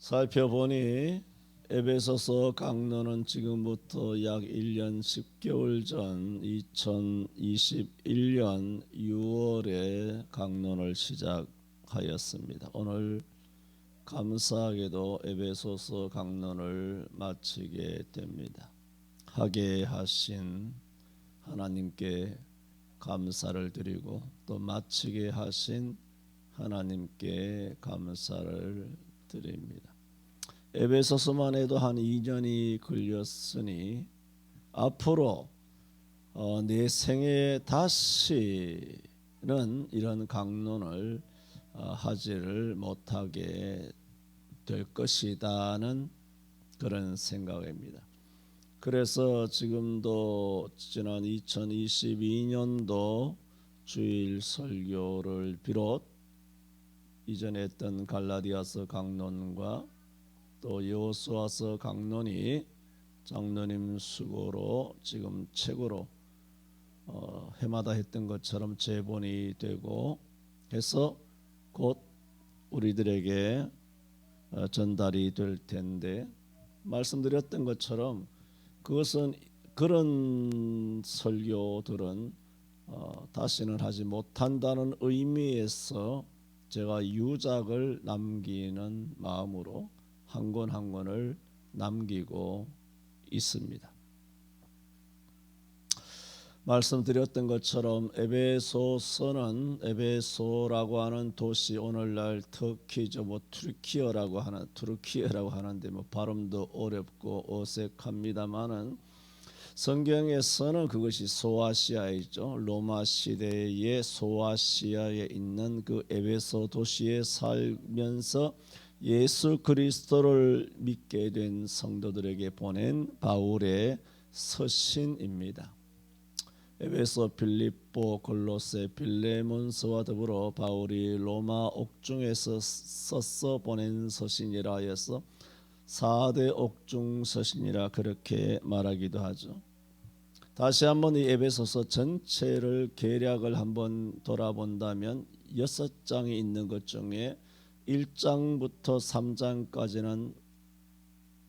살펴보니 에베소서 강론은 지금부터 약 1년 10개월 전 2021년 6월에 강론을 시작하였습니다. 오늘 감사하게도 에베소서 강론을 마치게 됩니다. 하게 하신 하나님께 감사를 드리고 또 마치게 하신 하나님께 감사를 드립니다. 에베소서만 해도 한 2년이 걸렸으니 앞으로 내 생에 다시는 이런 강론을 하지를 못하게 될 것이다는 그런 생각입니다. 그래서 지금도 지난 2022년도 주일 설교를 비롯 이전에 했던 갈라디아서 강론과 또 여호수아서 강론이 장로님 수고로 지금 책으로 해마다 했던 것처럼 제본이 되고 해서 곧 우리들에게 전달이 될 텐데, 말씀드렸던 것처럼 그것은 그런 설교들은 다시는 하지 못한다는 의미에서 제가 유작을 남기는 마음으로 한 권 한 권을 남기고 있습니다. 말씀드렸던 것처럼 에베소서는 에베소라고 하는 도시, 오늘날 터키죠, 투르키예라고 하는데 발음도 어렵고 어색합니다만은 성경에서는 그것이 소아시아이죠. 로마 시대의 소아시아에 있는 그 에베소 도시에 살면서 예수 그리스도를 믿게 된 성도들에게 보낸 바울의 서신입니다. 에베소, 빌립보, 골로새, 빌레몬서와 더불어 바울이 로마 옥중에서 써서 보낸 서신이라 해서 4대 옥중 서신이라 그렇게 말하기도 하죠. 다시 한번 이 에베소서 전체를 개략을 한번 돌아본다면 6장이 있는 것 중에 1장부터 3장까지는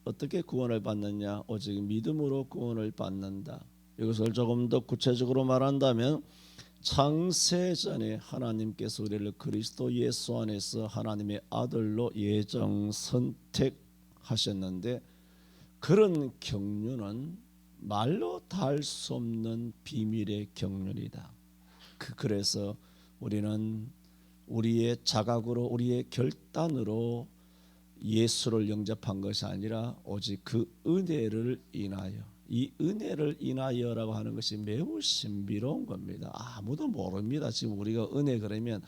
어떻게 구원을 받느냐? 오직 믿음으로 구원을 받는다. 이것을 조금 더 구체적으로 말한다면 창세전에 하나님께서 우리를 그리스도 예수 안에서 하나님의 아들로 예정 선택하셨는데, 그런 경륜은 말로 다 할 수 없는 비밀의 경륜이다. 그래서 우리는 우리의 자각으로, 우리의 결단으로 예수를 영접한 것이 아니라 오직 그 은혜를 인하여, 이 은혜를 인하여라고 하는 것이 매우 신비로운 겁니다. 아무도 모릅니다. 지금 우리가 은혜 그러면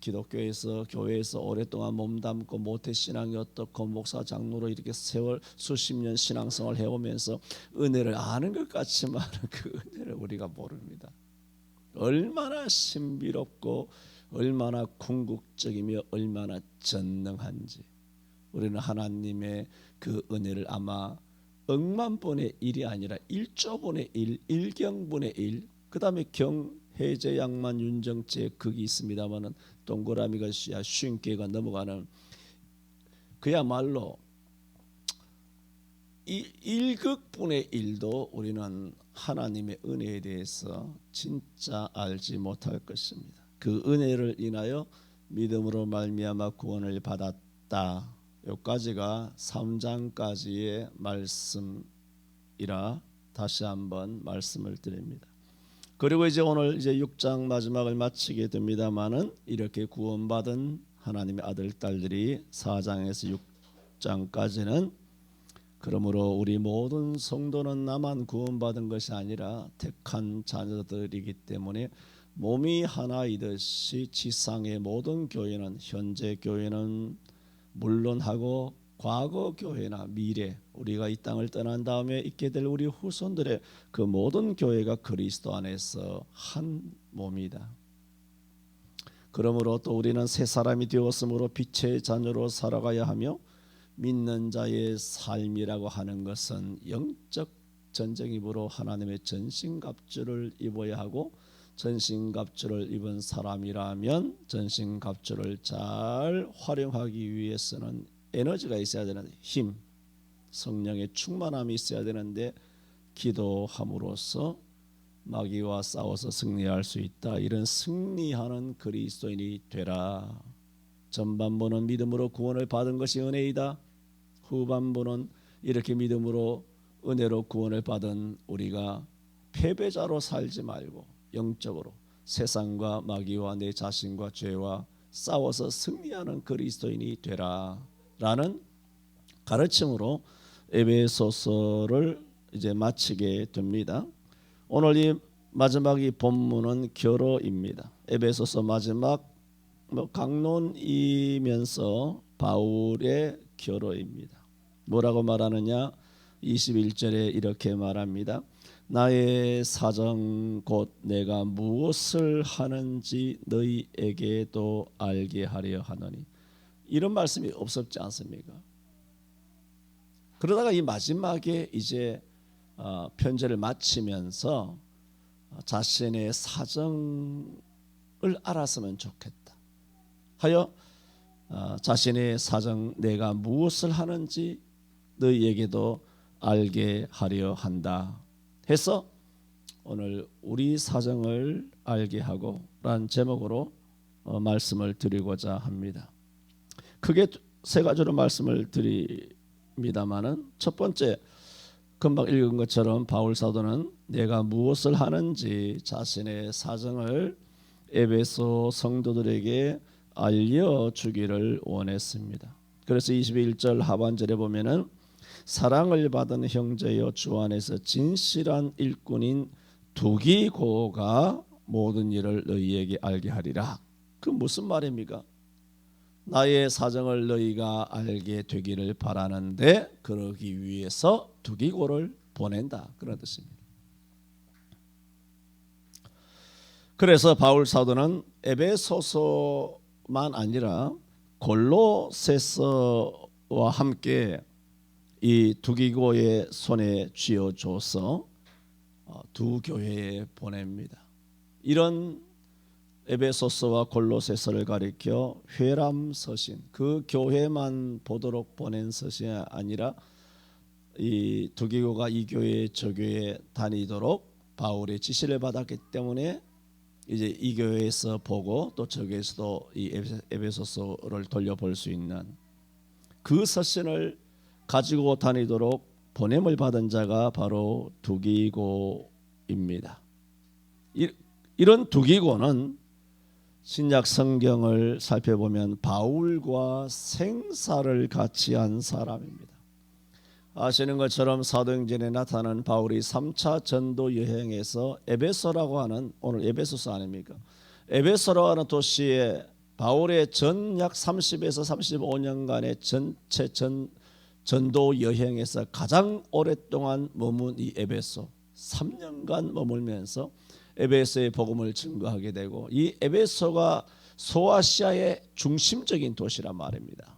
기독교에서 교회에서 오랫동안 몸담고 모태신앙이 어떻고 목사 장로로 이렇게 세월 수십 년 신앙생활을 해오면서 은혜를 아는 것 같지만 그 은혜를 우리가 모릅니다. 얼마나 신비롭고 얼마나 궁극적이며 얼마나 전능한지. 우리는 하나님의 그 은혜를 아마 억만분의 1이 아니라 1조분의 1, 1경분의 1, 그 다음에 경해제 양만 윤정제 극이 있습니다마는 동그라미가 50개가 넘어가는, 그야말로 1극분의 1도 우리는 하나님의 은혜에 대해서 진짜 알지 못할 것입니다. 그 은혜를 인하여 믿음으로 말미암아 구원을 받았다. 여기까지가 3장까지의 말씀이라 다시 한번 말씀을 드립니다. 그리고 이제 오늘 이제 6장 마지막을 마치게 됩니다만은, 이렇게 구원받은 하나님의 아들 딸들이 4장에서 6장까지는 그러므로 우리 모든 성도는 나만 구원받은 것이 아니라 택한 자녀들이기 때문에 몸이 하나이듯이 지상의 모든 교회는, 현재 교회는 물론하고 과거 교회나 미래, 우리가 이 땅을 떠난 다음에 있게 될 우리 후손들의 그 모든 교회가 그리스도 안에서 한 몸이다. 그러므로 또 우리는 새 사람이 되었으므로 빛의 자녀로 살아가야 하며, 믿는 자의 삶이라고 하는 것은 영적 전쟁이므로 하나님의 전신갑주를 입어야 하고, 전신갑주를 입은 사람이라면 전신갑주를 잘 활용하기 위해서는 에너지가 있어야 되는데 힘, 성령의 충만함이 있어야 되는데 기도함으로써 마귀와 싸워서 승리할 수 있다. 이런 승리하는 그리스도인이 되라. 전반부는 믿음으로 구원을 받은 것이 은혜이다. 후반부는 이렇게 믿음으로 은혜로 구원을 받은 우리가 패배자로 살지 말고 영적으로 세상과 마귀와 내 자신과 죄와 싸워서 승리하는 그리스도인이 되라 라는 가르침으로 에베소서를 이제 마치게 됩니다. 오늘 이 마지막 이 본문은 결어입니다. 에베소서 마지막 강론이면서 바울의 결어입니다. 뭐라고 말하느냐? 21절에 이렇게 말합니다. 나의 사정 곧 내가 무엇을 하는지 너희에게도 알게 하려 하노니. 이런 말씀이 없었지 않습니까? 그러다가 이 마지막에 이제 편지를 마치면서 자신의 사정을 알았으면 좋겠다 하여 자신의 사정 내가 무엇을 하는지 너희에게도 알게 하려 한다 해서 오늘 우리 사정을 알게 하고 라는 제목으로 말씀을 드리고자 합니다. 크게 세 가지로 말씀을 드립니다마는 첫 번째, 금방 읽은 것처럼 바울 사도는 내가 무엇을 하는지 자신의 사정을 에베소 성도들에게 알려주기를 원했습니다. 그래서 21절 하반절에 보면은 사랑을 받은 형제여 주 안에서 진실한 일꾼인 두기고가 모든 일을 너희에게 알게 하리라. 그 무슨 말입니까? 나의 사정을 너희가 알게 되기를 바라는데 그러기 위해서 두기고를 보낸다 그런 뜻입니다. 그래서 바울 사도는 에베소서만 아니라 골로새서와 함께 이 두기고의 손에 쥐어줘서 두 교회에 보냅니다. 이런 에베소서와 골로새서를 가리켜 회람 서신, 그 교회만 보도록 보낸 서신이 아니라 이 두기고가 이 교회 저 교회에 다니도록 바울의 지시를 받았기 때문에 이제 이 교회에서 보고 또 저 교회에서도 이 에베소서를 돌려볼 수 있는 그 서신을 가지고 다니도록 보냄을 받은 자가 바로 두기고입니다. 이런 두기고는 신약 성경을 살펴보면 바울과 생사를 같이 한 사람입니다. 아시는 것처럼 사도행전에 나타난 바울이 3차 전도 여행에서 에베소라고 하는, 오늘 에베소서 아닙니까? 에베소라고 하는 도시에 바울의 전 약 30에서 35년간의 전체 전도 여행에서 가장 오랫동안 머문 이 에베소 3년간 머물면서 에베소의 복음을 증거하게 되고, 이 에베소가 소아시아의 중심적인 도시란 말입니다.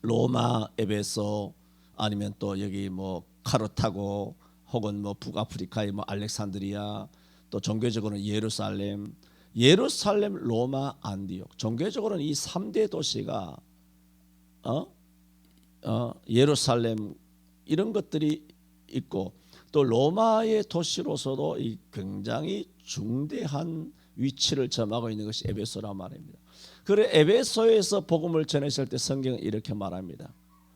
로마, 에베소, 아니면 또 여기 뭐 카르타고, 혹은 뭐 북아프리카의 뭐 알렉산드리아, 또 종교적으로는 예루살렘, 로마, 안디옥. 종교적으로는 이 3대 도시가 예루살렘 이런 것들이 있고, 또 로마의 도시로서도 이 굉장히 중대한 위치를 점하고 있는 것이 에베소란 말입니다. 그래 에베소에서 복음을 전했을 때 성경은 이렇게 말합니다.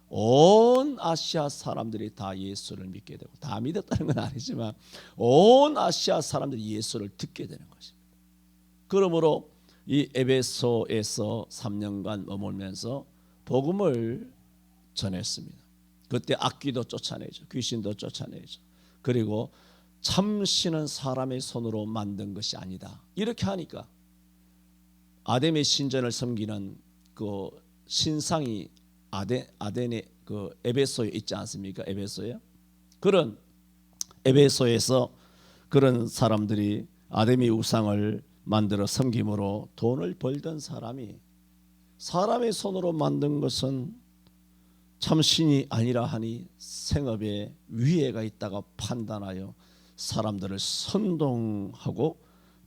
온 아시아 사람들이 다 예수를 믿게 되고, 다 믿었다는 건 아니지만 온 아시아 사람들이 예수를 듣게 되는 것입니다. 그러므로 이 에베소에서 3년간 머물면서 복음을 전했습니다. 그때 악귀도 쫓아내죠. 귀신도 쫓아내죠. 그리고 참신은 사람의 손으로 만든 것이 아니다. 이렇게 하니까 아담의 신전을 섬기는 그 신상이 아덴의 그 에베소에 있지 않습니까? 에베소에 그런 에베소에서 그런 사람들이 아담의 우상을 만들어 섬김으로 돈을 벌던 사람이 사람의 손으로 만든 것은 참신이 아니라 하니 생업에 위해가 있다가 판단하여 사람들을 선동하고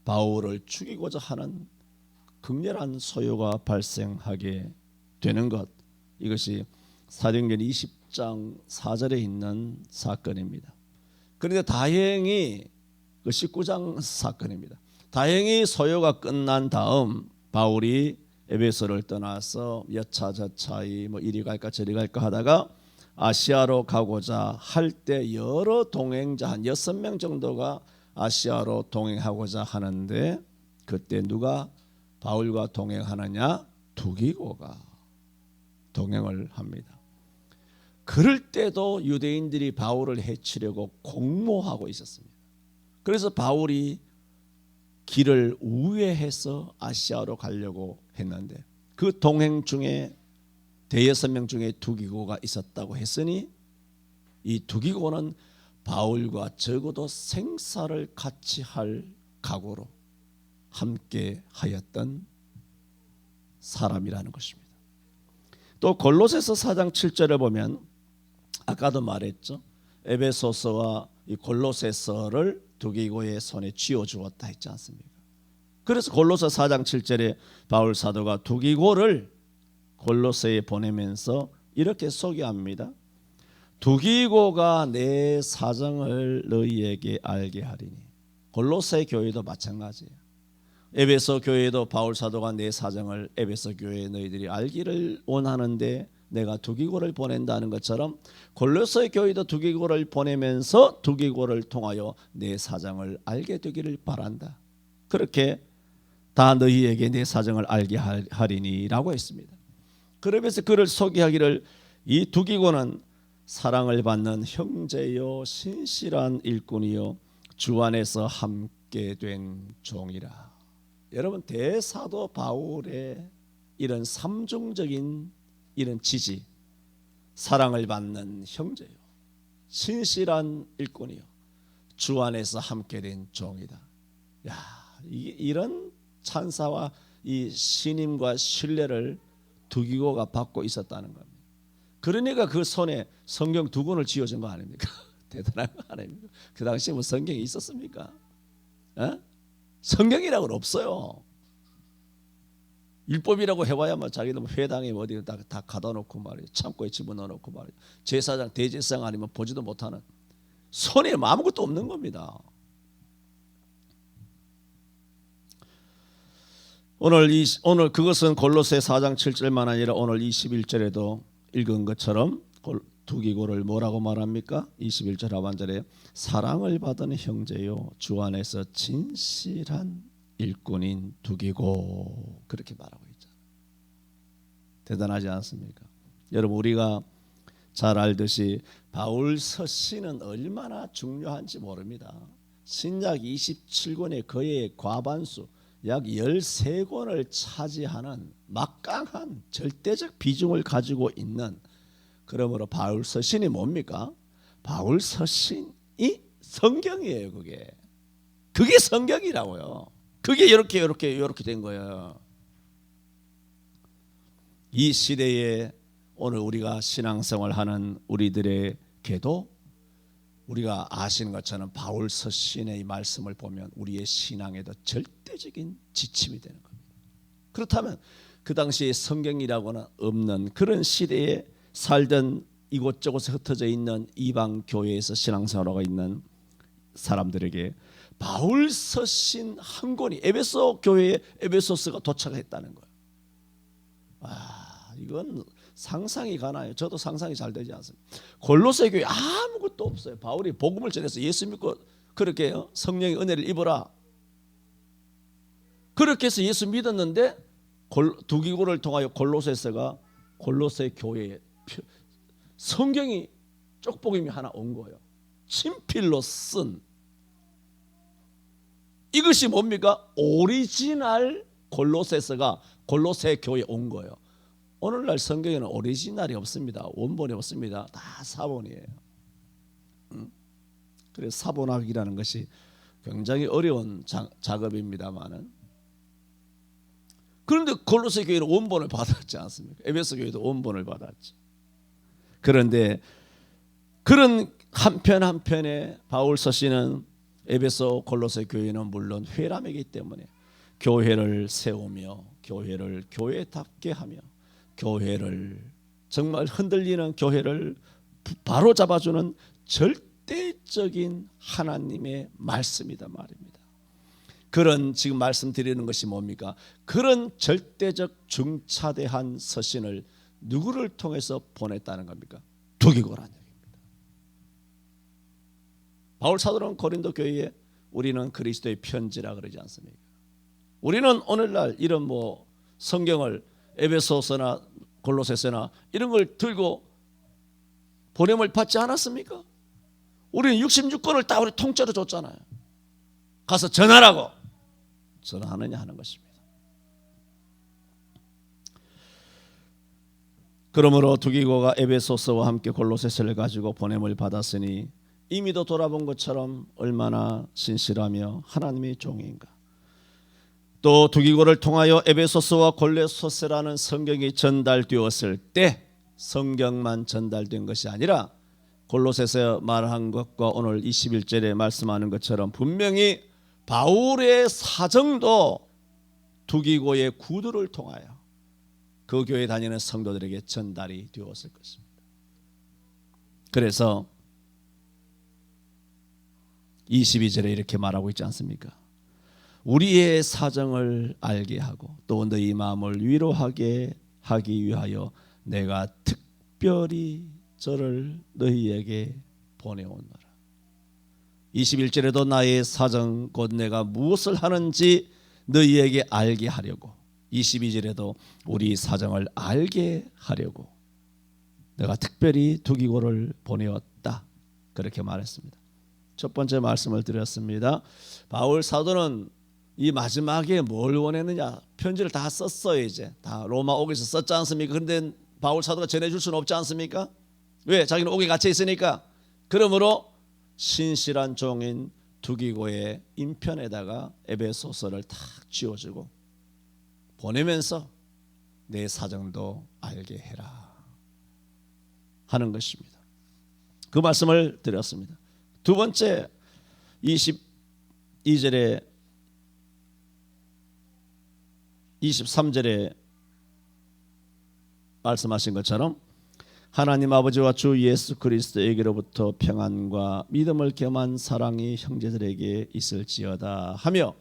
바울을 죽이고자 하는 극렬한 소요가 발생하게 되는 것, 이것이 사도행전 20장 4절에 있는 사건입니다. 그런데 다행히 그 19장 사건입니다. 다행히 소요가 끝난 다음 바울이 에베소를 떠나서 여차저차히 뭐 이리 갈까 저리 갈까 하다가 아시아로 가고자 할 때 여러 동행자 한 6명 정도가 아시아로 동행하고자 하는데 그때 누가 바울과 동행하느냐? 두기고가 동행을 합니다. 그럴 때도 유대인들이 바울을 해치려고 공모하고 있었습니다. 그래서 바울이 길을 우회해서 아시아로 가려고 했는데 그 동행 중에 대여섯 명 중에 두기고가 있었다고 했으니 이 두기고는 바울과 적어도 생사를 같이 할 각오로 함께 하였던 사람이라는 것입니다. 또 골로새서 4장 7절을 보면 아까도 말했죠. 에베소서와 이 골로새서를 두기고의 손에 쥐어주었다 했지 않습니까? 그래서 골로새 4장 7절에 바울 사도가 두기고를 골로새에 보내면서 이렇게 소개합니다. 두기고가 내 사정을 너희에게 알게 하리니. 골로새 교회도 마찬가지예요. 에베소 교회도 바울 사도가 내 사정을 에베소 교회 너희들이 알기를 원하는데 내가 두기고를 보낸다는 것처럼 골로새 교회도 두기고를 보내면서 두기고를 통하여 내 사정을 알게 되기를 바란다. 그렇게 다 너희에게 내 사정을 알게 하리니라고 했습니다. 그러면서 그를 소개하기를 이 두기고는 사랑을 받는 형제요 신실한 일꾼이요 주 안에서 함께 된 종이라. 여러분 대사도 바울의 이런 삼중적인 이런 지지, 사랑을 받는 형제요 신실한 일꾼이요 주 안에서 함께 된 종이다. 야, 이런 찬사와 이 신임과 신뢰를 두기고가 받고 있었다는 겁니다. 그러니까 그 손에 성경 두 권을 쥐어준 거 아닙니까? 대단한 거 아닙니까? 그 당시에 뭐 성경이 있었습니까? 성경이라고는 없어요. 율법이라고 해봐야 뭐 자기들 회당에 어디 다 가둬놓고 말이에요. 창고에 집어넣어놓고 말이에요. 제사장 대제사장 아니면 보지도 못하는 손에 아무것도 없는 겁니다. 오늘 그것은 골로새 4장 7절만 아니라 오늘 21절에도 읽은 것처럼 두기고를 뭐라고 말합니까? 21절 하반절에 사랑을 받은 형제요 주 안에서 진실한 일꾼인 두기고 그렇게 말하고 있잖아요. 대단하지 않습니까? 여러분 우리가 잘 알듯이 바울 서신은 얼마나 중요한지 모릅니다. 신약 27권의 거의 과반수 약 13권을 차지하는 막강한 절대적 비중을 가지고 있는 그러므로 바울 서신이 뭡니까? 바울 서신이 성경이에요. 그게 성경이라고요. 그게 이렇게 된 거예요. 이 시대에 오늘 우리가 신앙생활하는 우리들에게도 우리가 아시는 것처럼 바울 서신의 이 말씀을 보면 우리의 신앙에도 절대적인 지침이 되는 겁니다. 그렇다면 그 당시에 성경이라고는 없는 그런 시대에 살던 이곳저곳에 흩어져 있는 이방 교회에서 신앙생활하고 있는 사람들에게 바울 서신 한 권이 에베소 교회에 에베소서가 도착했다는 거예요. 이건 상상이 가나요? 저도 상상이 잘 되지 않습니다. 골로새 교회 아무것도 없어요. 바울이 복음을 전해서 예수 믿고 그렇게 성령의 은혜를 입어라. 그렇게 해서 예수 믿었는데 두기고를 통하여 골로새서가 골로새 교회에 성경이 쪽복임이 하나 온 거예요. 친필로 쓴 이것이 뭡니까? 오리지널 골로새서가 골로새 교회에 온 거예요. 오늘날 성경에는 오리지널이 없습니다. 원본이 없습니다. 다 사본이에요. 그래서 사본하기라는 것이 굉장히 어려운 작업입니다만은 그런데 골로새 교회는 원본을 받았지 않습니까? 에베소 교회도 원본을 받았죠. 그런데 그런 한편 한편에 바울 서신은 에베소 골로새 교회는 물론 회람이기 때문에 교회를 세우며 교회를 교회답게 하며 교회를 정말 흔들리는 교회를 바로 잡아주는 절대적인 하나님의 말씀이다 말입니다. 그런 지금 말씀드리는 것이 뭡니까? 그런 절대적 중차대한 서신을 누구를 통해서 보냈다는 겁니까? 두기고라는 얘기입니다. 바울 사도는 고린도 교회에 우리는 그리스도의 편지라 그러지 않습니까? 우리는 오늘날 이런 성경을 에베소서나 골로새서나 이런 걸 들고 보냄을 받지 않았습니까? 우리는 66권을 다 우리 통째로 줬잖아요. 가서 전하라고. 전하느냐 하는 것입니다. 그러므로 두기고가 에베소서와 함께 골로새서를 가지고 보냄을 받았으니 이미도 돌아본 것처럼 얼마나 신실하며 하나님의 종인가. 또 두기고를 통하여 에베소서와 골로새서라는 성경이 전달되었을 때 성경만 전달된 것이 아니라 골로새서 말한 것과 오늘 21절에 말씀하는 것처럼 분명히 바울의 사정도 두기고의 구두를 통하여 그 교회 다니는 성도들에게 전달이 되었을 것입니다. 그래서 22절에 이렇게 말하고 있지 않습니까? 우리의 사정을 알게 하고 또 너희 마음을 위로하게 하기 위하여 내가 특별히 저를 너희에게 보내오노라. 21절에도 나의 사정 곧 내가 무엇을 하는지 너희에게 알게 하려고, 22절에도 우리 사정을 알게 하려고 내가 특별히 두기고를 보내었다, 그렇게 말했습니다. 첫 번째 말씀을 드렸습니다. 바울 사도는 이 마지막에 뭘 원했느냐? 편지를 다 썼어요. 이제 다 로마 옥에서 썼지 않습니까? 그런데 바울 사도가 전해줄 수는 없지 않습니까? 왜? 자기는 옥에 갇혀 있으니까. 그러므로 신실한 종인 두기고의 인편에다가 에베소서를 탁 쥐어주고 보내면서 내 사정도 알게 해라 하는 것입니다. 그 말씀을 드렸습니다. 두 번째 22절에 23절에 말씀하신 것처럼 하나님 아버지와 주 예수 그리스도에게로부터 평안과 믿음을 겸한 사랑이 형제들에게 있을지어다 하며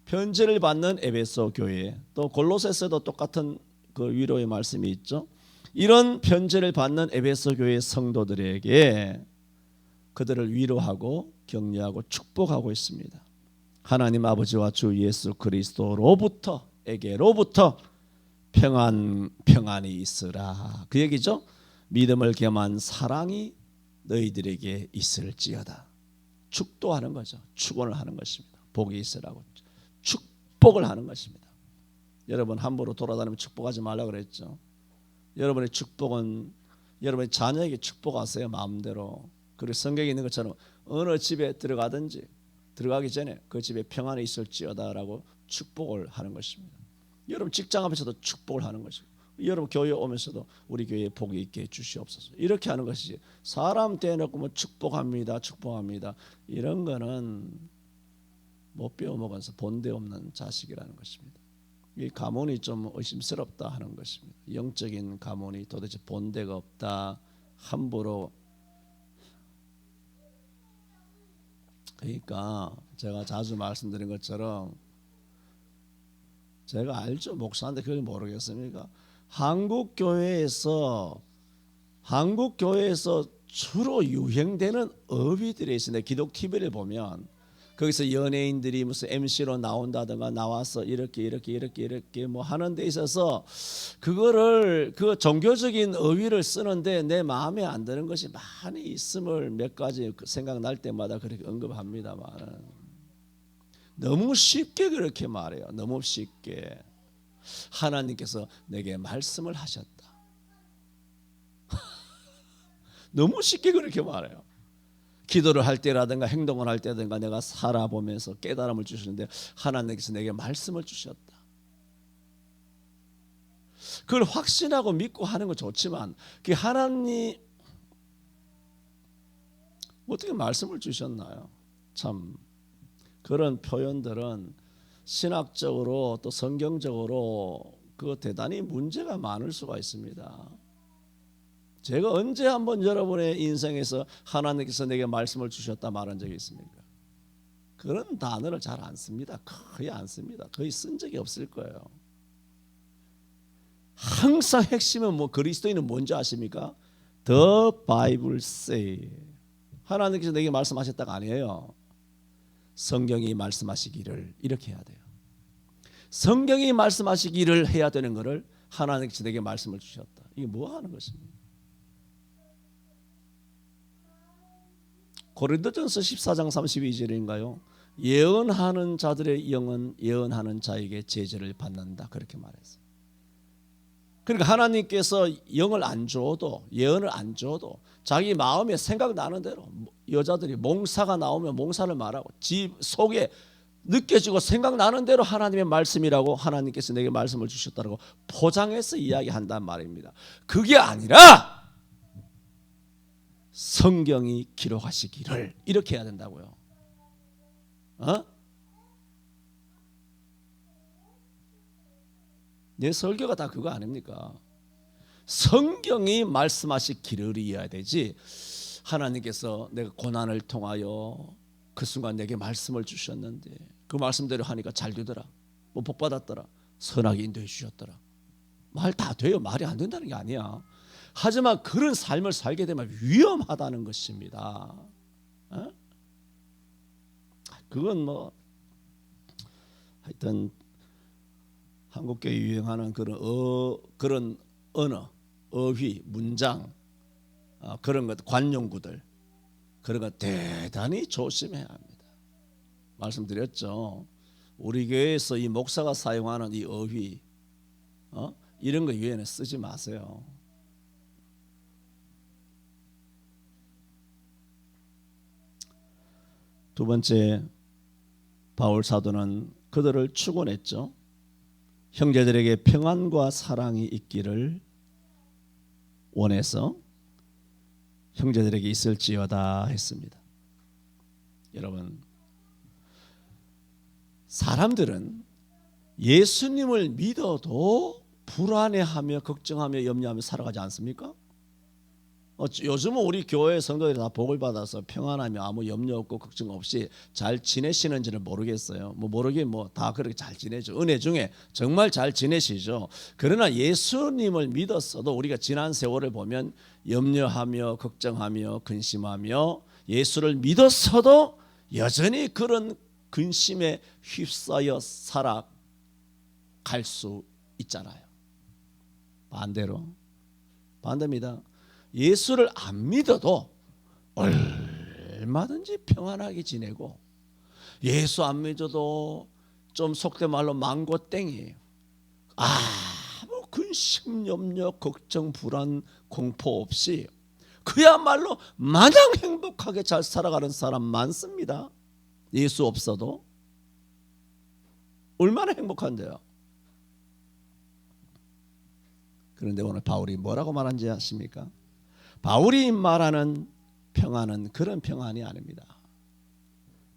편지를 받는 에베소 교회, 또 골로새서도 똑같은 그 위로의 말씀이 있죠. 이런 편지를 받는 에베소 교회 성도들에게 그들을 위로하고 격려하고 축복하고 있습니다. 하나님 아버지와 주 예수 그리스도로부터 에게로부터 평안이 있으라, 그 얘기죠. 믿음을 겸한 사랑이 너희들에게 있을지어다. 축도하는 거죠. 축원을 하는 것입니다. 복이 있으라고 축복을 하는 것입니다. 여러분 함부로 돌아다니면 축복하지 말라고 그랬죠. 여러분의 축복은 여러분의 자녀에게 축복하세요, 마음대로. 그리고 성경에 있는 것처럼 어느 집에 들어가든지 들어가기 전에 그 집에 평안이 있을지어다라고 축복을 하는 것입니다. 여러분 직장 앞에서도 축복을 하는 것이고, 여러분 교회 오면서도 우리 교회에 복이 있게 해 주시옵소서, 이렇게 하는 것이지, 사람 대놓고 축복합니다 이런 거는 못 배워먹어서 본데 없는 자식이라는 것입니다. 이 가문이 좀 의심스럽다 하는 것입니다. 영적인 가문이 도대체 본데가 없다, 함부로. 그러니까 제가 자주 말씀드린 것처럼, 제가 알죠, 목사인데 그걸 모르겠습니까? 한국 교회에서 주로 유행되는 어휘들이 있어요. 기독 TV를 보면 거기서 연예인들이 무슨 MC로 나온다든가 나와서 이렇게 뭐 하는 데 있어서 그거를 그 종교적인 어휘를 쓰는데 내 마음에 안 드는 것이 많이 있음을 몇 가지 생각날 때마다 그렇게 언급합니다만, 너무 쉽게 그렇게 말해요. 너무 쉽게. 하나님께서 내게 말씀을 하셨다. 너무 쉽게 그렇게 말해요. 기도를 할 때라든가 행동을 할 때라든가 내가 살아보면서 깨달음을 주시는데 하나님께서 내게 말씀을 주셨다. 그걸 확신하고 믿고 하는 건 좋지만, 그 하나님 어떻게 말씀을 주셨나요? 참 그런 표현들은 신학적으로 또 성경적으로 그 대단히 문제가 많을 수가 있습니다. 제가 언제 한번 여러분의 인생에서 하나님께서 내게 말씀을 주셨다 말한 적이 있습니까? 그런 단어를 잘 안 씁니다. 거의 안 씁니다. 거의 쓴 적이 없을 거예요. 항상 핵심은 뭐 그리스도인은 뭔지 아십니까? The Bible say. 하나님께서 내게 말씀하셨다가 아니에요. 성경이 말씀하시기를 이렇게 해야 돼요. 성경이 말씀하시기를 해야 되는 것을 하나님께서 내게 말씀을 주셨다. 이게 뭐 하는 것입니까? 고린도전서 14장 32절인가요? 예언하는 자들의 영은 예언하는 자에게 제재를 받는다. 그렇게 말했어요. 그러니까 하나님께서 영을 안 줘도, 예언을 안 줘도 자기 마음에 생각나는 대로, 여자들이 몽사가 나오면 몽사를 말하고 집 속에 느껴지고 생각나는 대로 하나님의 말씀이라고, 하나님께서 내게 말씀을 주셨다고 포장해서 이야기한단 말입니다. 그게 아니라 성경이 기록하시기를 이렇게 해야 된다고요. 내 설교가 다 그거 아닙니까? 성경이 말씀하시기를 이어야 되지, 하나님께서 내가 고난을 통하여 그 순간 내게 말씀을 주셨는데 그 말씀대로 하니까 잘 되더라, 뭐 복 받았더라, 선하게 인도해 주셨더라, 말 다 돼요. 말이 안 된다는 게 아니야. 하지만 그런 삶을 살게 되면 위험하다는 것입니다. 그건 뭐 하여튼 한국교회 유행하는 그런 언어, 어휘, 문장, 그런 것, 관용구들, 그런 것 대단히 조심해야 합니다. 말씀드렸죠. 우리 교회에서 이 목사가 사용하는 이 어휘, 이런 거 유행에 쓰지 마세요. 두 번째, 바울 사도는 그들을 축원했죠. 형제들에게 평안과 사랑이 있기를 원해서 형제들에게 있을지어다 했습니다. 여러분, 사람들은 예수님을 믿어도 불안해하며 걱정하며 염려하며 살아가지 않습니까? 요즘은 우리 교회 성도들이 다 복을 받아서 평안하며 아무 염려 없고 걱정 없이 잘 지내시는지는 모르겠어요. 다 그렇게 잘 지내죠. 은혜 중에 정말 잘 지내시죠. 그러나 예수님을 믿었어도 우리가 지난 세월을 보면 염려하며 걱정하며 근심하며 예수를 믿었어도 여전히 그런 근심에 휩싸여 살아갈 수 있잖아요. 반대입니다. 예수를 안 믿어도 얼마든지 평안하게 지내고, 예수 안 믿어도 좀 속된 말로 망고땡이에요. 아무 근심, 염려, 걱정, 불안, 공포 없이 그야말로 마냥 행복하게 잘 살아가는 사람 많습니다. 예수 없어도. 얼마나 행복한데요. 그런데 오늘 바울이 뭐라고 말한지 아십니까? 바울이 말하는 평안은 그런 평안이 아닙니다.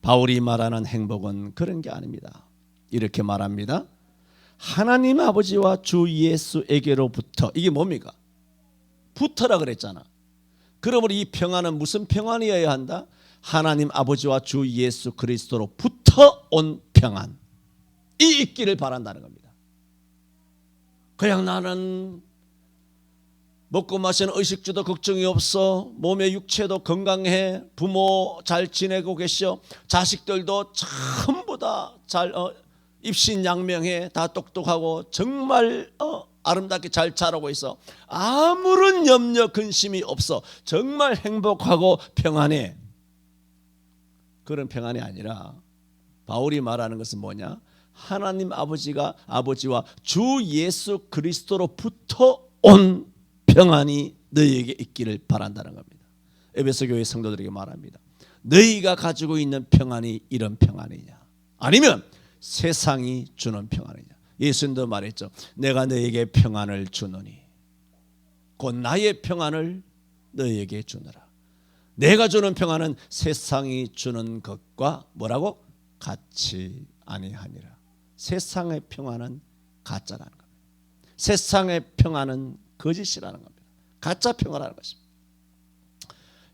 바울이 말하는 행복은 그런 게 아닙니다. 이렇게 말합니다. 하나님 아버지와 주 예수에게로부터. 이게 뭡니까? 부터라 그랬잖아. 그러므로 이 평안은 무슨 평안이어야 한다? 하나님 아버지와 주 예수 그리스도로부터 온 평안, 이 있기를 바란다는 겁니다. 그냥 나는 먹고 마시는 의식주도 걱정이 없어, 몸의 육체도 건강해, 부모 잘 지내고 계셔, 자식들도 전부 다 잘 입신양명해, 다 똑똑하고 정말 아름답게 잘 자라고 있어, 아무런 염려 근심이 없어, 정말 행복하고 평안해. 그런 평안이 아니라 바울이 말하는 것은 뭐냐? 하나님 아버지와 주 예수 그리스도로부터 온 평안이 너희에게 있기를 바란다는 겁니다. 에베소 교회 성도들에게 말합니다. 너희가 가지고 있는 평안이 이런 평안이냐? 아니면 세상이 주는 평안이냐? 예수님도 말했죠. 내가 너희에게 평안을 주노니 곧 나의 평안을 너희에게 주노라. 내가 주는 평안은 세상이 주는 것과 뭐라고? 같이 아니하니라. 세상의 평안은 가짜라는 겁니다. 세상의 평안은 거짓이라는 겁니다. 가짜 평화라는 것입니다.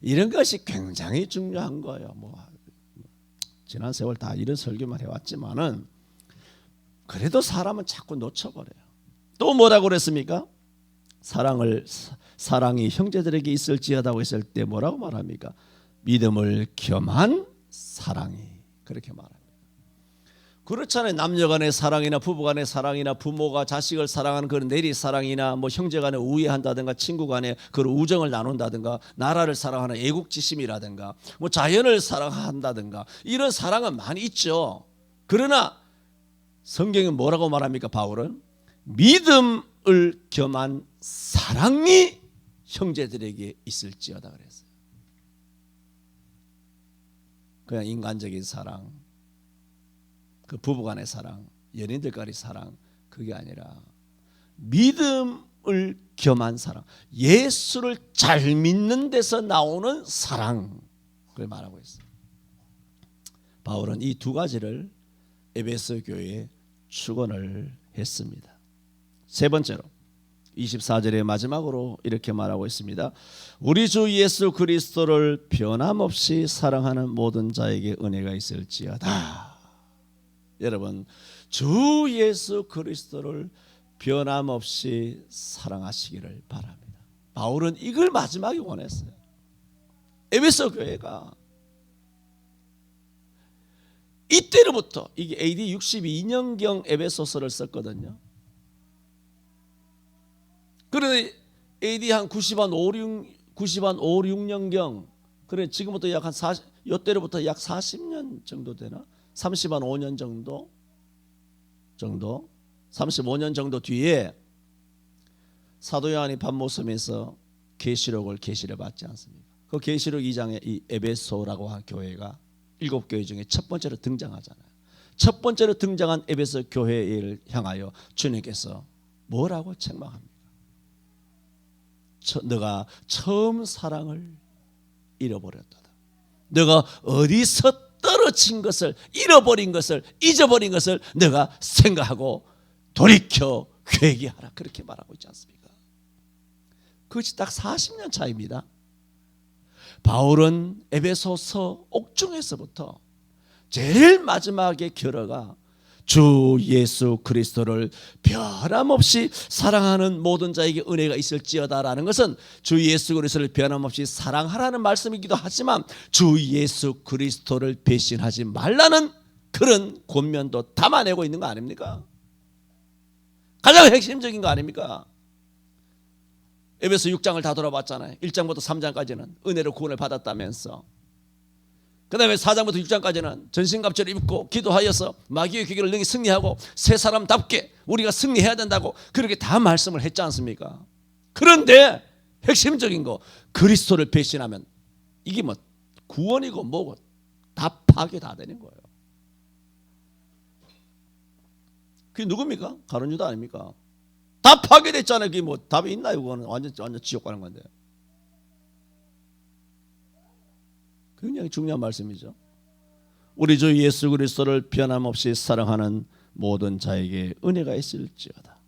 이런 것이 굉장히 중요한 거예요. 지난 세월 다 이런 설교만 해왔지만은 그래도 사람은 자꾸 놓쳐버려요. 또 뭐라고 그랬습니까? 사랑이 형제들에게 있을지어다고 했을 때 뭐라고 말합니까? 믿음을 겸한 사랑이, 그렇게 말합니다. 그렇잖아요. 남녀간의 사랑이나 부부간의 사랑이나 부모가 자식을 사랑하는 그런 내리 사랑이나 형제간에 우애한다든가 친구간에 그런 우정을 나눈다든가 나라를 사랑하는 애국지심이라든가 자연을 사랑한다든가 이런 사랑은 많이 있죠. 그러나 성경은 뭐라고 말합니까? 바울은 믿음을 겸한 사랑이 형제들에게 있을지어다 그랬어요. 그냥 인간적인 사랑, 그 부부간의 사랑, 연인들과의 사랑, 그게 아니라 믿음을 겸한 사랑, 예수를 잘 믿는 데서 나오는 사랑을 말하고 있어요. 바울은 이 두 가지를 에베소 교회에 축원을 했습니다. 세 번째로 24절의 마지막으로 이렇게 말하고 있습니다. 우리 주 예수 그리스도를 변함없이 사랑하는 모든 자에게 은혜가 있을지어다. 여러분, 주 예수 그리스도를 변함없이 사랑하시기를 바랍니다. 바울은 이걸 마지막에 원했어요. 에베소 교회가 이때로부터, 이게 AD 62년경 에베소서를 썼거든요. 그런데 AD 한 90한 5, 6년경, 그래 지금부터 약 한 40, 이때로부터 약 40년 정도 되나? 30한 5년 정도 35년 정도 뒤에 사도 요한이 밤모섬에서 계시록을 계시를 받지 않습니까? 그 계시록 2장에 이 에베소라고 한 교회가 7교회 중에 첫 번째로 등장하잖아요. 첫 번째로 등장한 에베소 교회를 향하여 주님께서 뭐라고 책망합니까? 너가 처음 사랑을 잃어버렸다. 너가 어디서 떨어진 것을, 잃어버린 것을, 잊어버린 것을 너가 생각하고 돌이켜 회개하라, 그렇게 말하고 있지 않습니까? 그것이 딱 40년 차입니다. 바울은 에베소서 옥중에서부터 제일 마지막에 결어가 주 예수 그리스도를 변함없이 사랑하는 모든 자에게 은혜가 있을지어다라는 것은 주 예수 그리스도를 변함없이 사랑하라는 말씀이기도 하지만 주 예수 그리스도를 배신하지 말라는 그런 권면도 담아내고 있는 거 아닙니까? 가장 핵심적인 거 아닙니까? 에베소 6장을 다 돌아봤잖아요. 1장부터 3장까지는 은혜로 구원을 받았다면서, 그 다음에 4장부터 6장까지는 전신갑주를 입고 기도하여서 마귀의 기계를 능히 승리하고 새 사람답게 우리가 승리해야 된다고 그렇게 다 말씀을 했지 않습니까? 그런데 핵심적인 거, 그리스도를 배신하면 이게 구원이고 뭐고 다 파괴 다 되는 거예요. 그게 누굽니까? 가룟 유다 아닙니까? 다 파괴됐잖아요. 그게 답이 있나요? 그거는 완전 지옥 가는 건데. 굉장히 중요한 말씀이죠. 우리 주 예수 그리스도를 변함없이 사랑하는 모든 자에게 은혜가 있을지어다.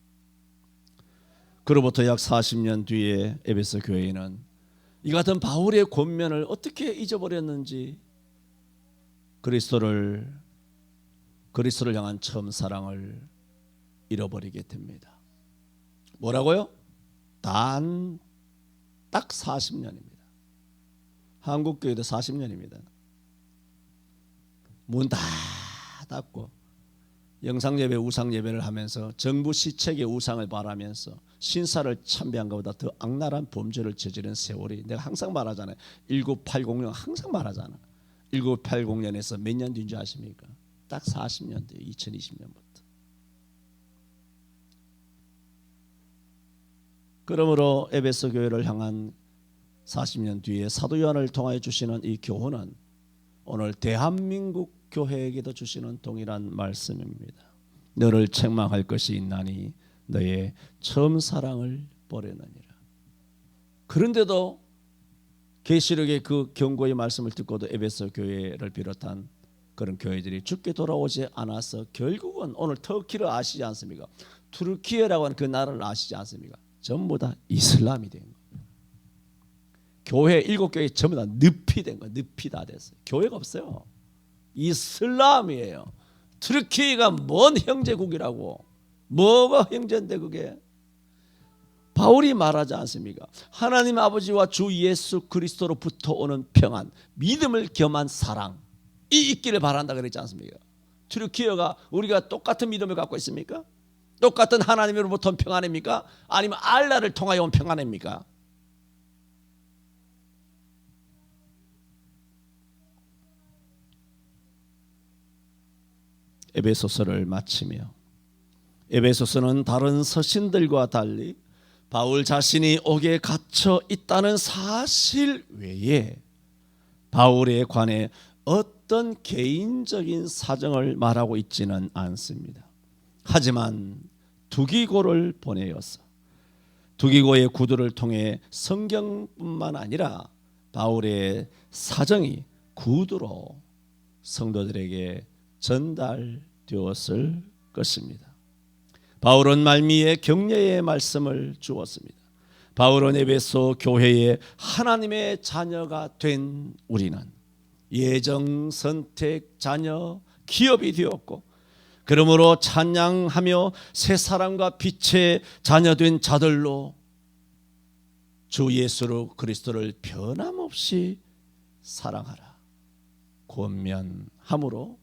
그로부터 약 40년 뒤에 에베소 교회는 이 같은 바울의 권면을 어떻게 잊어버렸는지 그리스도를 향한 처음 사랑을 잃어버리게 됩니다. 뭐라고요? 딱 40년입니다. 한국교회도 40년입니다. 문 다 닫고 영상예배, 우상예배를 하면서 정부 시책의 우상을 바라면서 신사를 참배한 것보다 더 악랄한 범죄를 저지른 세월이, 내가 항상 말하잖아요. 1980년 항상 말하잖아. 1980년에서 몇 년 뒤인지 아십니까? 딱 40년 뒤에 2020년부터. 그러므로 에베소 교회를 향한 40년 뒤에 사도 요한을 통하여 주시는 이 교훈은 오늘 대한민국 교회에게도 주시는 동일한 말씀입니다. 너를 책망할 것이 있나니 너의 처음 사랑을 버렸느니라. 그런데도 계시록의 그 경고의 말씀을 듣고도 에베소 교회를 비롯한 그런 교회들이 죽게 돌아오지 않아서 결국은 오늘 터키를 아시지 않습니까? 투르키예라고 하는 그 나라를 아시지 않습니까? 전부 다 이슬람이 된 거예요. 교회 7교회 전부 다 늪이 된 거예요. 늪이 다 됐어요. 교회가 없어요. 이슬람이에요. 트르키가 뭔 형제국이라고. 뭐가 형제인데 그게. 바울이 말하지 않습니까? 하나님 아버지와 주 예수 그리스도로부터 오는 평안, 믿음을 겸한 사랑 이 있기를 바란다 그랬지 않습니까? 트르키어가 우리가 똑같은 믿음을 갖고 있습니까? 똑같은 하나님으로부터 온 평안입니까? 아니면 알라를 통하여 온 평안입니까? 에베소서를 마치며 에베소서는 다른 서신들과 달리 바울 자신이 옥에 갇혀 있다는 사실 외에 바울에 관해 어떤 개인적인 사정을 말하고 있지는 않습니다. 하지만 두기고를 보내어서 두기고의 구두를 통해 성경뿐만 아니라 바울의 사정이 구두로 성도들에게 전달되었을 것입니다. 바울은 말미에 격려의 말씀을 주었습니다. 바울은 에베소 교회의 하나님의 자녀가 된 우리는 예정 선택 자녀 기업이 되었고 그러므로 찬양하며 새 사랑과 빛의 자녀된 자들로 주 예수 그리스도를 변함없이 사랑하라 권면함으로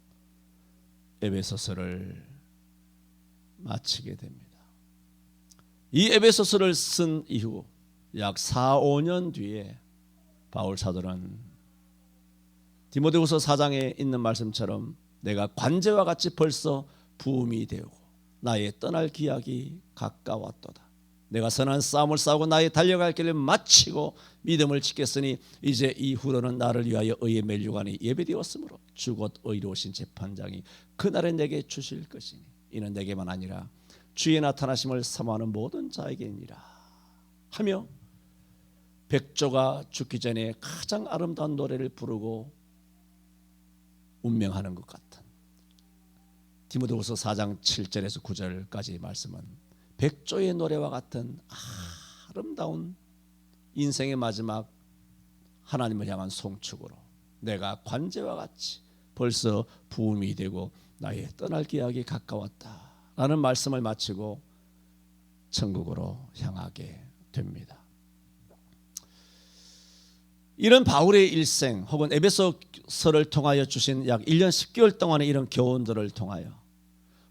에베소서를 마치게 됩니다. 이 에베소서를 쓴 이후 약 4, 5년 뒤에 바울 사도는 디모데후서 4장에 있는 말씀처럼 내가 관제와 같이 벌써 부음이 되고 나의 떠날 기약이 가까웠도다. 내가 선한 싸움을 싸우고 나의 달려갈 길을 마치고 믿음을 지켰으니 이제 이후로는 나를 위하여 의의 면류관이 예배되었으므로 주 곧 의로우신 재판장이 그날에 내게 주실 것이니 이는 내게만 아니라 주의 나타나심을 사모하는 모든 자에게니라 하며 백조가 죽기 전에 가장 아름다운 노래를 부르고 운명하는 것 같은 디모데후서 4장 7절에서 9절까지 말씀은 백조의 노래와 같은 아름다운 인생의 마지막 하나님을 향한 송축으로 내가 관제와 같이 벌써 부음이 되고 나의 떠날 기약이 가까웠다 라는 말씀을 마치고 천국으로 향하게 됩니다. 이런 바울의 일생 혹은 에베소서를 통하여 주신 약 1년 10개월 동안의 이런 교훈들을 통하여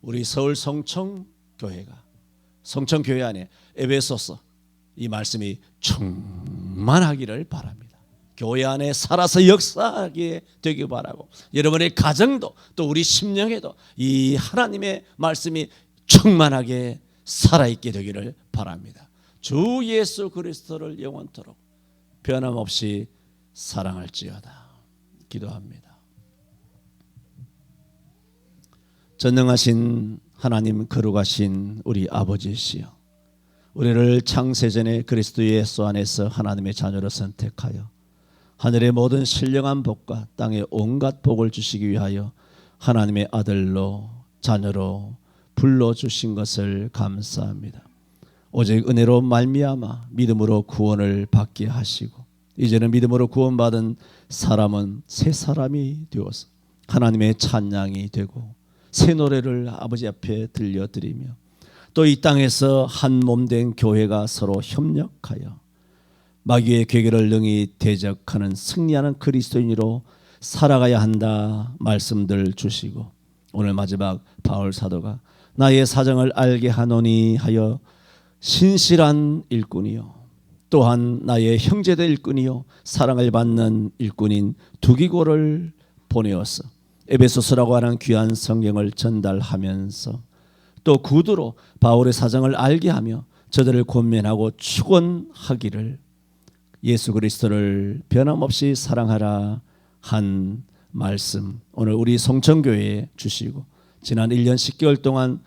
우리 서울 성청교회가 성청교회 안에 에베소서 이 말씀이 충만하기를 바랍니다. 교회 안에 살아서 역사하게 되길 바라고 여러분의 가정도 또 우리 심령에도 이 하나님의 말씀이 충만하게 살아있게 되기를 바랍니다. 주 예수 그리스도를 영원토록 변함없이 사랑할지어다. 기도합니다. 전능하신 하나님 거룩하신 우리 아버지시여 우리를 창세전에 그리스도 예수 안에서 하나님의 자녀로 선택하여 하늘의 모든 신령한 복과 땅의 온갖 복을 주시기 위하여 하나님의 아들로 자녀로 불러주신 것을 감사합니다. 오직 은혜로 말미암아 믿음으로 구원을 받게 하시고 이제는 믿음으로 구원받은 사람은 새 사람이 되어서 하나님의 찬양이 되고 새 노래를 아버지 앞에 들려드리며 또 이 땅에서 한 몸된 교회가 서로 협력하여 마귀의 괴계를 능히 대적하는 승리하는 그리스도인으로 살아가야 한다 말씀들 주시고 오늘 마지막 바울 사도가 나의 사정을 알게 하노니 하여 신실한 일꾼이요 또한 나의 형제된 일꾼이요 사랑을 받는 일꾼인 두기고를 보내어서 에베소서라고 하는 귀한 성경을 전달하면서 또 구두로 바울의 사정을 알게 하며 저들을 권면하고 축원하기를 예수 그리스도를 변함없이 사랑하라 한 말씀 오늘 우리 성천교회에 주시고 지난 1년 10개월 동안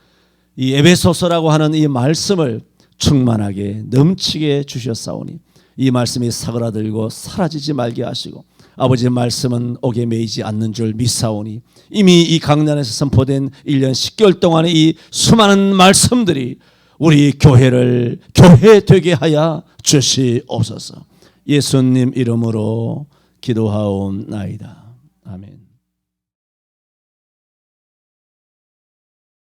이 에베소서라고 하는 이 말씀을 충만하게 넘치게 주셨사오니 이 말씀이 사그라들고 사라지지 말게 하시고 아버지의 말씀은 옥에 매이지 않는 줄 믿사오니 이미 이 강단에서 선포된 1년 10개월 동안의 이 수많은 말씀들이 우리 교회를 교회 되게 하여 주시옵소서. 예수님 이름으로 기도하옵나이다. 아멘.